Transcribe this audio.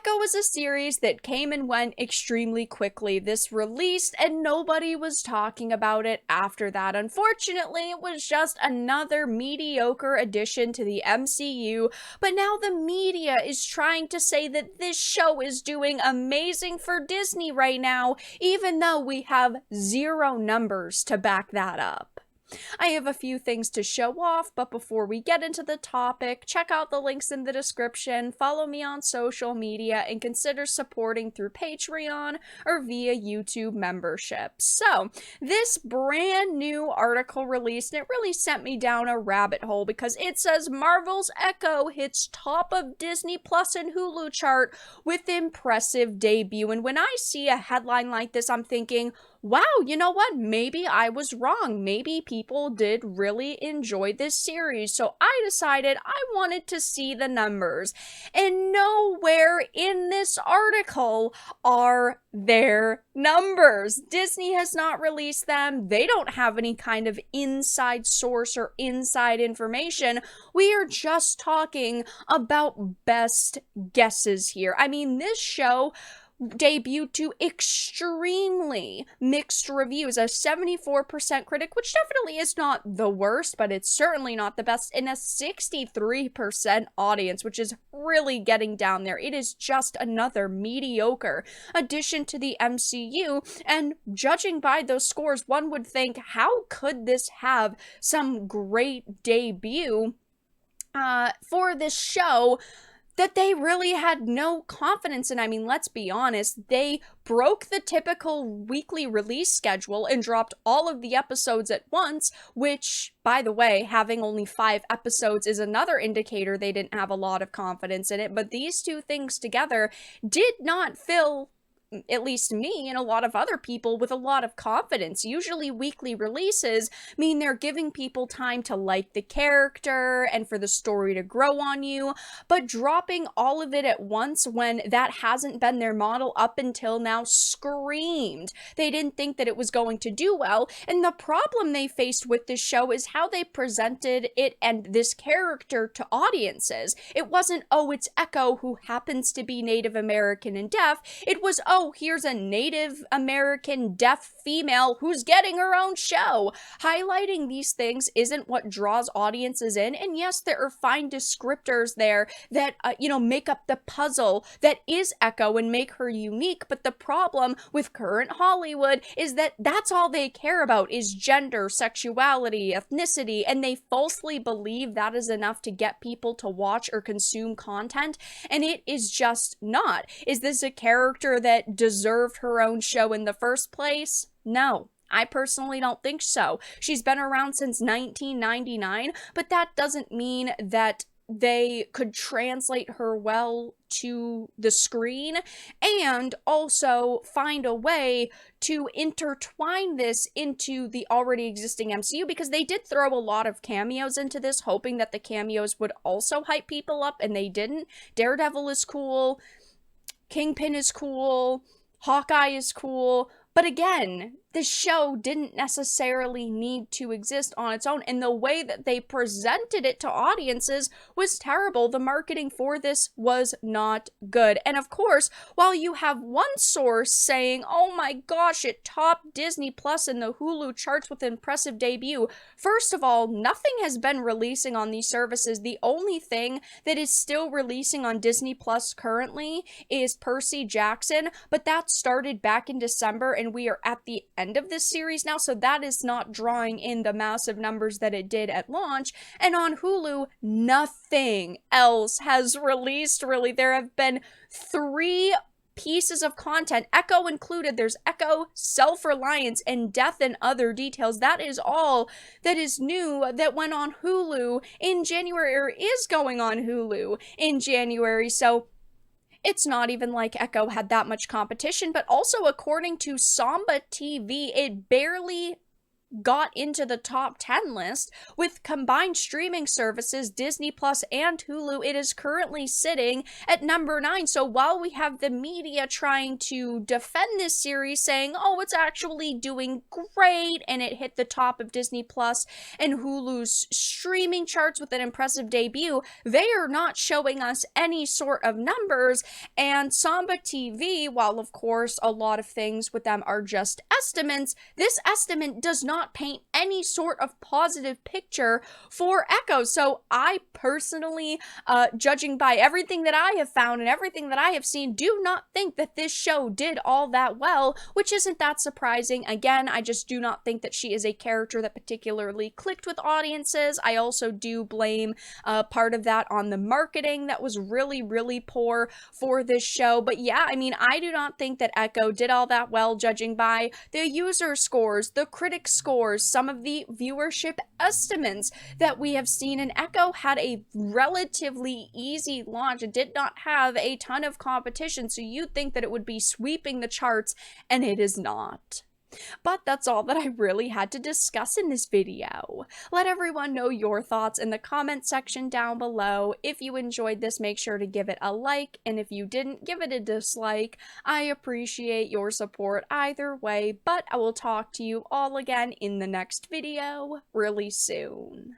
Echo was a series that came and went extremely quickly. This released and nobody was talking about it after that. Unfortunately, it was just another mediocre addition to the MCU, but now the media is trying to say that this show is doing amazing for Disney right now, even though we have zero numbers to back that up. I have a few things to show off, but before we get into the topic, check out the links in the description, follow me on social media, and consider supporting through Patreon or via YouTube membership. So, this brand new article released, and it really sent me down a rabbit hole because it says Marvel's Echo hits top of Disney Plus and Hulu chart with impressive debut. And when I see a headline like this, I'm thinking, wow, you know what? Maybe I was wrong. Maybe people did really enjoy this series. So I decided I wanted to see the numbers. And nowhere in this article are their numbers. Disney has not released them. They don't have any kind of inside source or inside information. We are just talking about best guesses here. I mean, this show debuted to extremely mixed reviews, a 74% critic, which definitely is not the worst, but it's certainly not the best, and a 63% audience, which is really getting down there. It is just another mediocre addition to the MCU, and judging by those scores, one would think, how could this have some great debut for this show that they really had no confidence in? I mean, let's be honest, they broke the typical weekly release schedule and dropped all of the episodes at once, which, by the way, having only 5 episodes is another indicator they didn't have a lot of confidence in it. But these two things together did not fill, at least me and a lot of other people, with a lot of confidence. Usually weekly releases mean they're giving people time to like the character and for the story to grow on you, but dropping all of it at once when that hasn't been their model up until now screamed they didn't think that it was going to do well. And the problem they faced with this show is how they presented it and this character to audiences. It wasn't, oh, it's Echo who happens to be Native American and deaf. It was, oh, here's a Native American deaf female who's getting her own show. Highlighting these things isn't what draws audiences in. And yes, there are fine descriptors there that, make up the puzzle that is Echo and make her unique. But the problem with current Hollywood is that that's all they care about is gender, sexuality, ethnicity, and they falsely believe that is enough to get people to watch or consume content. And it is just not. Is this a character that deserved her own show in the first place? No. I personally don't think so. She's been around since 1999, but that doesn't mean that they could translate her well to the screen and also find a way to intertwine this into the already existing MCU, because they did throw a lot of cameos into this, hoping that the cameos would also hype people up, and they didn't. Daredevil is cool. Kingpin is cool. Hawkeye is cool. But again, the show didn't necessarily need to exist on its own, and the way that they presented it to audiences was terrible. The marketing for this was not good. And of course, while you have one source saying, oh my gosh, it topped Disney Plus in the Hulu charts with an impressive debut, first of all, nothing has been releasing on these services. The only thing that is still releasing on Disney Plus currently is Percy Jackson, but that started back in December, and we are at the end of this series now, so that is not drawing in the massive numbers that it did at launch. And on Hulu, nothing else has released, really. There have been 3 pieces of content, Echo included. There's Echo, Self-Reliance, and Death and Other Details. That is all that is new that went on Hulu in January, or is going on Hulu in January. So it's not even like Echo had that much competition, but also according to Samba TV, it barely got into the top 10 list. With combined streaming services, Disney Plus and Hulu, it is currently sitting at number 9. So while we have the media trying to defend this series, saying, oh, it's actually doing great, and it hit the top of Disney Plus and Hulu's streaming charts with an impressive debut, they are not showing us any sort of numbers. And Samba TV, while of course a lot of things with them are just estimates, this estimate does not paint any sort of positive picture for Echo. So I personally, judging by everything that I have found and everything that I have seen, do not think that this show did all that well, which isn't that surprising. Again, I just do not think that she is a character that particularly clicked with audiences. I also do blame part of that on the marketing that was really, really poor for this show. But yeah, I mean, I do not think that Echo did all that well, judging by the user scores, the critic scores, some of the viewership estimates that we have seen. And Echo had a relatively easy launch. It did not have a ton of competition, so you'd think that it would be sweeping the charts, and it is not. But that's all that I really had to discuss in this video. Let everyone know your thoughts in the comment section down below. If you enjoyed this, make sure to give it a like, and if you didn't, give it a dislike. I appreciate your support either way, but I will talk to you all again in the next video really soon.